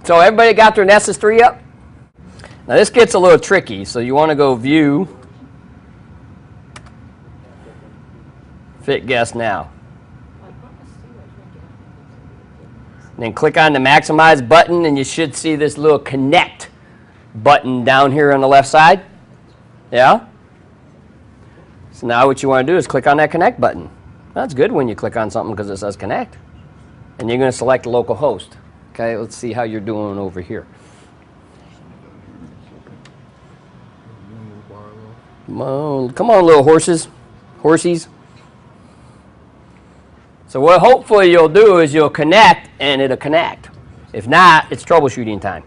So everybody got their Nessus 3 up? Now this gets a little tricky, so you want to go View, Fit Guest Now. And then click on the Maximize button, and you should see this little Connect button down here on the left side. Yeah? So now what you want to do is click on that Connect button. That's good when you click on something because it says Connect. And you're going to select the local host. Okay, let's see how you're doing over here. Come on, little horses. Horsies. So what hopefully you'll do is you'll connect and it'll connect. If not, it's troubleshooting time.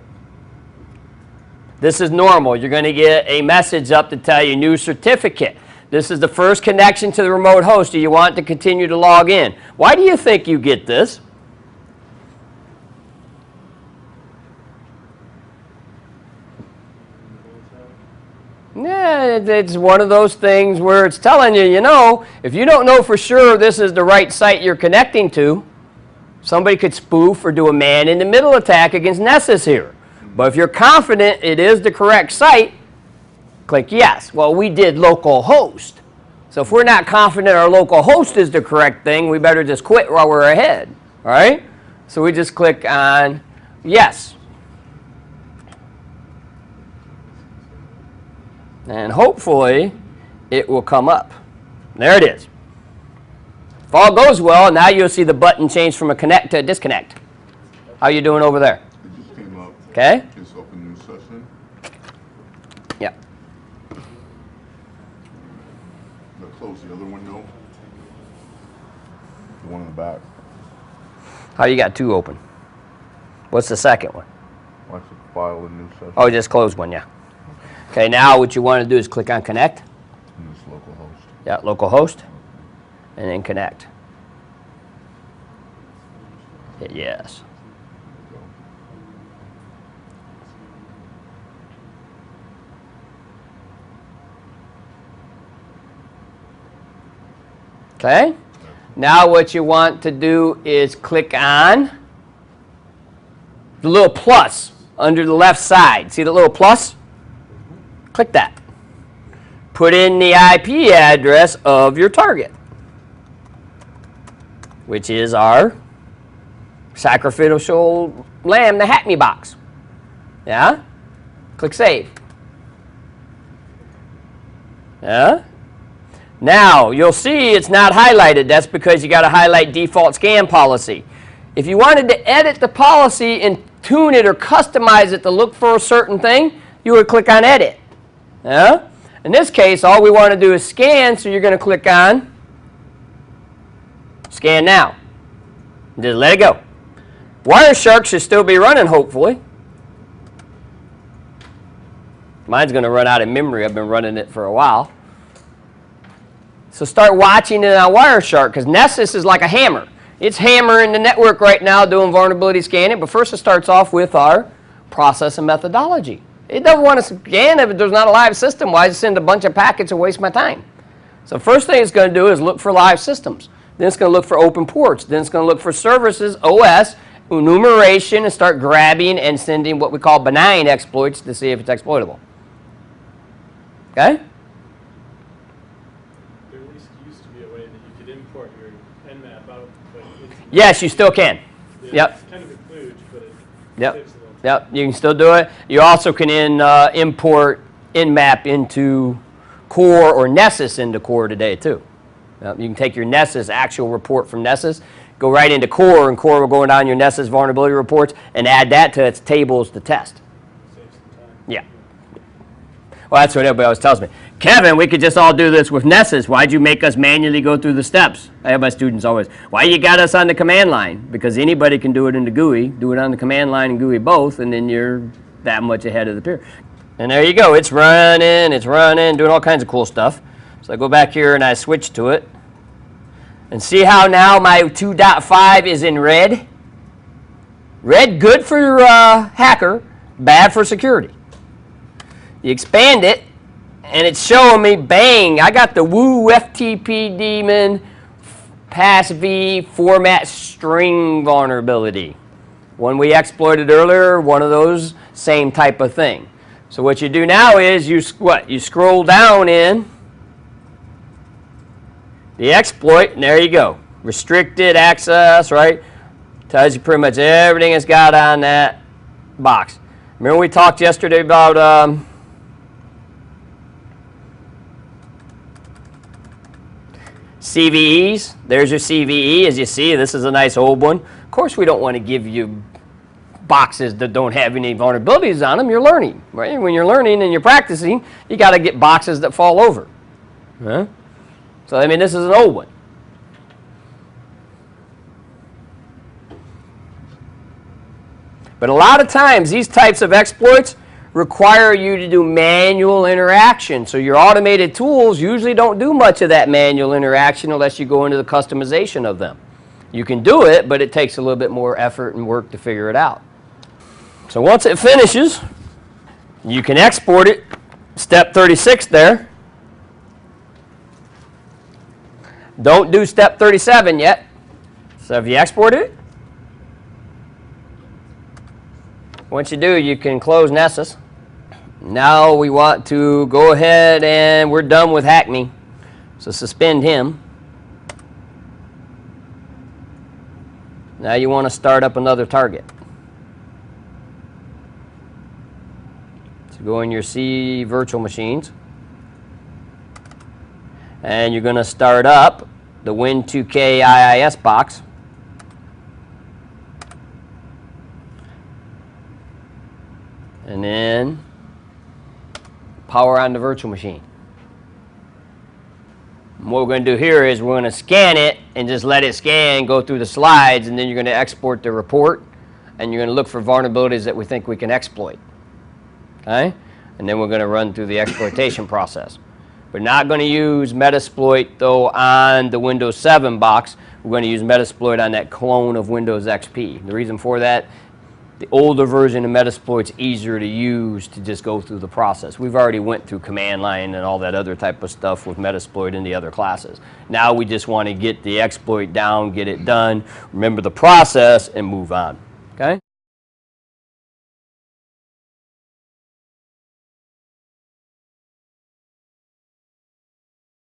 This is normal. You're going to get a message up to tell you new certificate. This is the first connection to the remote host. Do you want to continue to log in? Why do you think you get this? Yeah, it's one of those things where it's telling you, you know, if you don't know for sure this is the right site you're connecting to, somebody could spoof or do a man-in-the-middle attack against Nessus here. But if you're confident it is the correct site, click yes. Well, we did local host. So if we're not confident our local host is the correct thing, we better just quit while we're ahead. All right? So we just click on yes. And hopefully it will come up. There it is. If all goes well, now you'll see the button change from a connect to a disconnect. How you doing over there? It just came up. Okay. Just open new session. Yeah. Now close the other window. The one in the back. How you got two open? What's the second one? Watch the file a new session. Oh, just close one, yeah. Okay, now what you want to do is click on connect. And this local host. Yeah, local host. And then connect. Hit yes. Okay. Now what you want to do is click on the little plus under the left side. See the little plus? Click that. Put in the IP address of your target, which is our sacrificial lamb, the Hackney box. Yeah? Click save. Yeah? Now, you'll see it's not highlighted. That's because you got to highlight default scan policy. If you wanted to edit the policy and tune it or customize it to look for a certain thing, you would click on edit. Yeah? In this case, all we want to do is scan, so you're going to click on Scan Now. Just let it go. Wireshark should still be running, hopefully. Mine's going to run out of memory. I've been running it for a while. So start watching it on Wireshark, because Nessus is like a hammer. It's hammering the network right now doing vulnerability scanning, but first it starts off with our process and methodology. It doesn't want to scan if there's not a live system. Why send a bunch of packets and waste my time? So first thing it's going to do is look for live systems. Then it's going to look for open ports. Then it's going to look for services, OS, enumeration, and start grabbing and sending what we call benign exploits to see if it's exploitable. Okay? There at least used to be a way that you could import your nmap out, but yes, you still can. Yeah, Yep. It's kind of a kludge, but it Yep. takes a little. Yep, you can still do it. You also can import nmap into Core or Nessus into Core today too. Yep, you can take your Nessus actual report from Nessus, go right into Core, and Core will go down your Nessus vulnerability reports and add that to its tables to test. Saves some time. Yeah. Well, that's what everybody always tells me. Kevin, we could just all do this with Nessus. Why'd you make us manually go through the steps? I have my students always, why you got us on the command line? Because anybody can do it in the GUI, do it on the command line and GUI both, and then you're that much ahead of the peer. And there you go. It's running, doing all kinds of cool stuff. So I go back here and I switch to it. And see how now my 2.5 is in red? Red, good for hacker, bad for security. You expand it, and it's showing me, bang, I got the woo FTP daemon pass v format string vulnerability. One we exploited earlier, one of those, same type of thing. So what you do now is you scroll down in the exploit, and there you go. Restricted access, right? Tells you pretty much everything it's got on that box. Remember we talked yesterday about CVEs. There's your CVE. As you see, this is a nice old one. Of course, we don't want to give you boxes that don't have any vulnerabilities on them. You're learning, right? When you're learning and you're practicing, you got to get boxes that fall over. Huh? So, I mean, this is an old one. But a lot of times, these types of exploits require you to do manual interaction. So your automated tools usually don't do much of that manual interaction unless you go into the customization of them. You can do it, but it takes a little bit more effort and work to figure it out. So once it finishes, you can export it. Step 36 there. Don't do step 37 yet. So if you export it, once you do, you can close Nessus. Now we want to go ahead and we're done with Hackney. So suspend him. Now you want to start up another target. So go in your C virtual machines. And you're going to start up the Win2K IIS box. And then power on the virtual machine. And what we're going to do here is we're going to scan it and just let it scan, go through the slides, and then you're going to export the report, and you're going to look for vulnerabilities that we think we can exploit. Okay? And then we're going to run through the exploitation process. We're not going to use Metasploit, though, on the Windows 7 box. We're going to use Metasploit on that clone of Windows XP. The reason for that, the older version of Metasploit's easier to use to just go through the process. We've already went through command line and all that other type of stuff with Metasploit in the other classes. Now we just want to get the exploit down, get it done, remember the process, and move on. Okay?